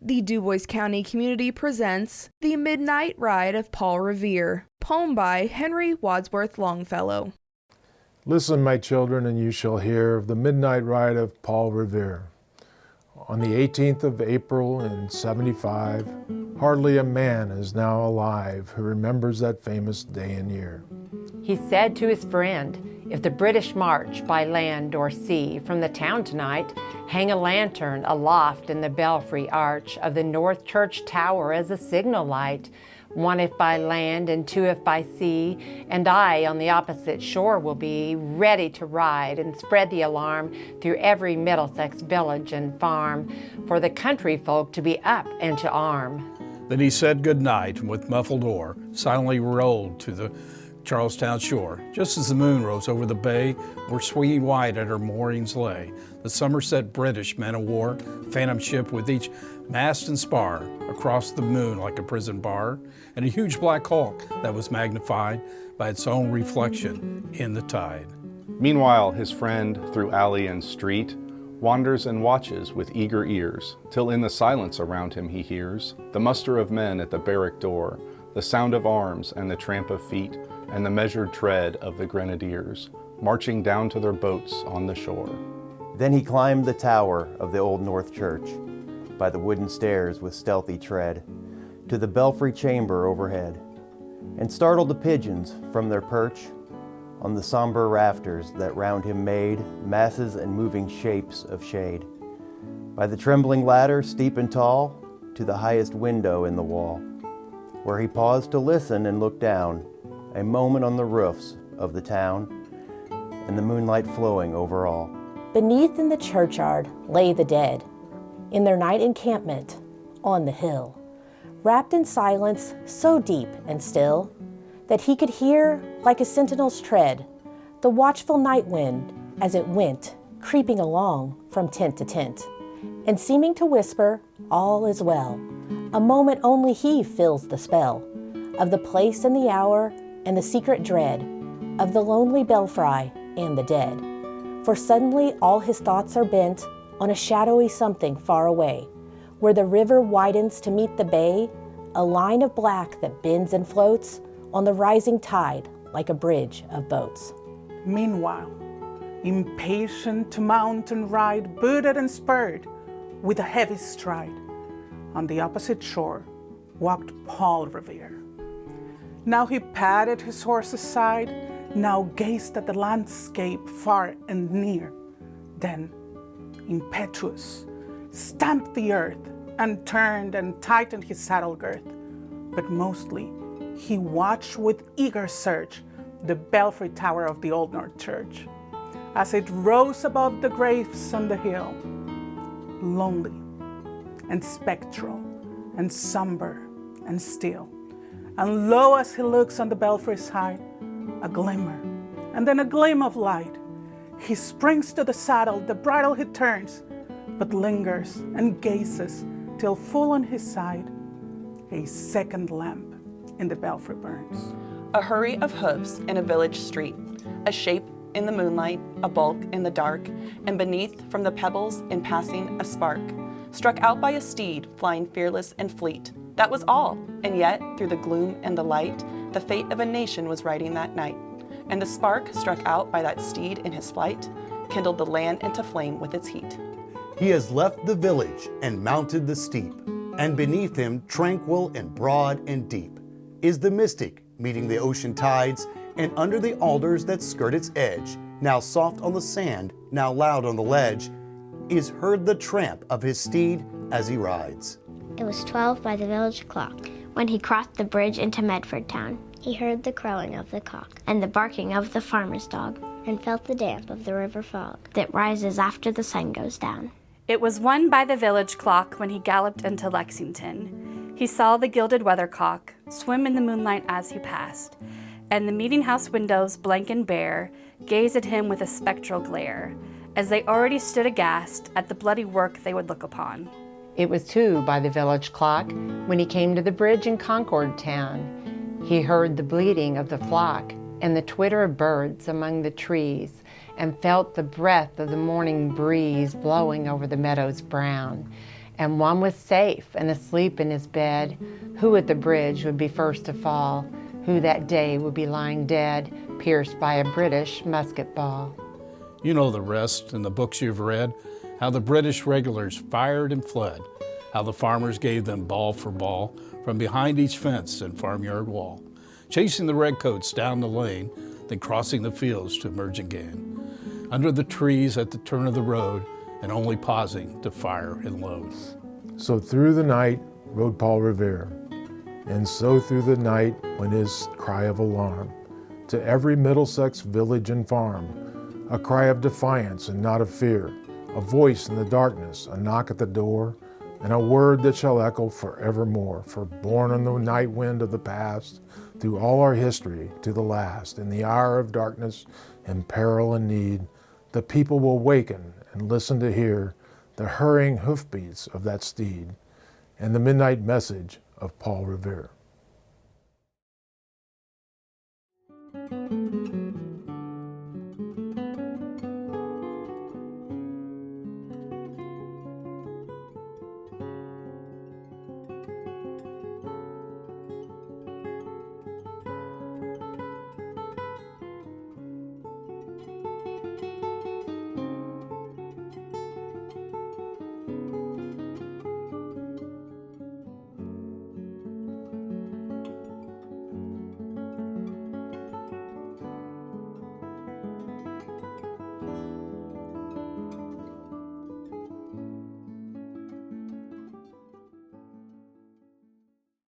The Dubois County Community presents The Midnight Ride of Paul Revere, poem by Henry Wadsworth Longfellow. Listen, my children, and you shall hear of the midnight ride of Paul Revere. On the 18th of April in 75, hardly a man is now alive who remembers that famous day and year. He said to his friend, if the British march by land or sea from the town tonight, hang a lantern aloft in the belfry arch of the North Church Tower as a signal light, one if by land and two if by sea, and I on the opposite shore will be, ready to ride and spread the alarm through every Middlesex village and farm, for the country folk to be up and to arm. Then he said good night, and with muffled oar silently rolled to the Charlestown shore. Just as the moon rose over the bay, where swinging white at her moorings lay the Somerset British men of war, phantom ship with each mast and spar across the moon like a prison bar, and a huge black hulk that was magnified by its own reflection in the tide. Meanwhile, his friend through alley and street wanders and watches with eager ears, till in the silence around him he hears the muster of men at the barrack door, the sound of arms and the tramp of feet, and the measured tread of the grenadiers, marching down to their boats on the shore. Then he climbed the tower of the Old North Church, by the wooden stairs with stealthy tread, to the belfry chamber overhead, and startled the pigeons from their perch on the somber rafters that round him made masses and moving shapes of shade. By the trembling ladder, steep and tall, to the highest window in the wall, where he paused to listen and look down, a moment on the roofs of the town, and the moonlight flowing over all. Beneath in the churchyard lay the dead, in their night encampment on the hill, wrapped in silence so deep and still that he could hear, like a sentinel's tread, the watchful night wind as it went creeping along from tent to tent, and seeming to whisper, all is well. A moment only he fills the spell of the place and the hour and the secret dread of the lonely belfry and the dead. For suddenly all his thoughts are bent on a shadowy something far away, where the river widens to meet the bay, a line of black that bends and floats on the rising tide like a bridge of boats. Meanwhile, impatient to mount and ride, booted and spurred, with a heavy stride, on the opposite shore walked Paul Revere. Now he patted his horse's side, now gazed at the landscape far and near, then, impetuous, stamped the earth and turned and tightened his saddle girth. But mostly, he watched with eager search the belfry tower of the Old North Church, as it rose above the graves on the hill, lonely and spectral and somber and still. And lo, as he looks on the belfry's height, a glimmer, and then a gleam of light. He springs to the saddle, the bridle he turns, but lingers and gazes till full on his side, a second lamp in the belfry burns. A hurry of hoofs in a village street, a shape in the moonlight, a bulk in the dark, and beneath from the pebbles in passing a spark, struck out by a steed flying fearless and fleet. That was all, and yet, through the gloom and the light, the fate of a nation was riding that night. And the spark struck out by that steed in his flight kindled the land into flame with its heat. He has left the village and mounted the steep, and beneath him, tranquil and broad and deep, is the mystic meeting the ocean tides, and under the alders that skirt its edge, now soft on the sand, now loud on the ledge, is heard the tramp of his steed as he rides. It was 12 by the village clock. When he crossed the bridge into Medford town, he heard the crowing of the cock and the barking of the farmer's dog, and felt the damp of the river fog that rises after the sun goes down. It was 1 by the village clock when he galloped into Lexington. He saw the gilded weathercock swim in the moonlight as he passed, and the meeting-house windows, blank and bare, gazed at him with a spectral glare, as they already stood aghast at the bloody work they would look upon. It was 2 by the village clock when he came to the bridge in Concord town. He heard the bleating of the flock and the twitter of birds among the trees, and felt the breath of the morning breeze blowing over the meadows brown. and one was safe and asleep in his bed. Who at the bridge would be first to fall? Who that day would be lying dead, pierced by a British musket ball? You know the rest in the books you've read, how the British regulars fired and fled, how the farmers gave them ball for ball from behind each fence and farmyard wall, chasing the redcoats down the lane, then crossing the fields to emerge again, under the trees at the turn of the road, and only pausing to fire and load. So through the night rode Paul Revere, and so through the night went his cry of alarm, to every Middlesex village and farm, a cry of defiance and not of fear, a voice in the darkness, a knock at the door, and a word that shall echo forevermore. For born on the night wind of the past, through all our history to the last, in the hour of darkness and peril and need, the people will waken and listen to hear the hurrying hoofbeats of that steed and the midnight message of Paul Revere.